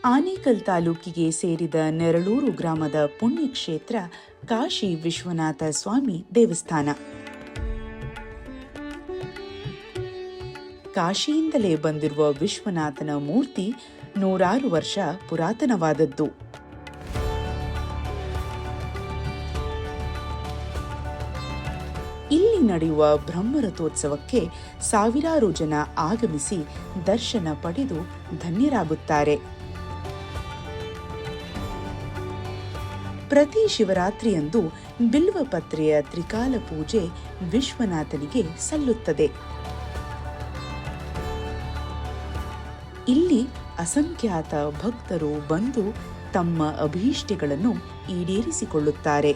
ಆನೇಕಲ್ ತಾಲೂಕಿಗೆ ಸೇರಿದ ನೆರಳೂರು ಗ್ರಾಮದ ಪುಣ್ಯಕ್ಷೇತ್ರ ಕಾಶಿ ವಿಶ್ವನಾಥ ಸ್ವಾಮಿ ದೇವಸ್ಥಾನ. ಕಾಶಿಯಿಂದಲೇ ಬಂದಿರುವ ವಿಶ್ವನಾಥನ ಮೂರ್ತಿ 106 ವರ್ಷ ಪುರಾತನವಾದದ್ದು. ಇಲ್ಲಿ ನಡೆಯುವ ಬ್ರಹ್ಮರಥೋತ್ಸವಕ್ಕೆ ಸಾವಿರಾರು ಜನ ಆಗಮಿಸಿ ದರ್ಶನ ಪಡೆದು ಧನ್ಯರಾಗುತ್ತಾರೆ. ಪ್ರತಿ ಶಿವರಾತ್ರಿಯಂದು ಬಿಲ್ವಪತ್ರೆಯ ತ್ರಿಕಾಲ ಪೂಜೆ ವಿಶ್ವನಾಥನಿಗೆ ಸಲ್ಲುತ್ತದೆ. ಇಲ್ಲಿ ಅಸಂಖ್ಯಾತ ಭಕ್ತರು ಬಂದು ತಮ್ಮ ಅಭೀಷ್ಟಗಳನ್ನು ಈಡೇರಿಸಿಕೊಳ್ಳುತ್ತಾರೆ.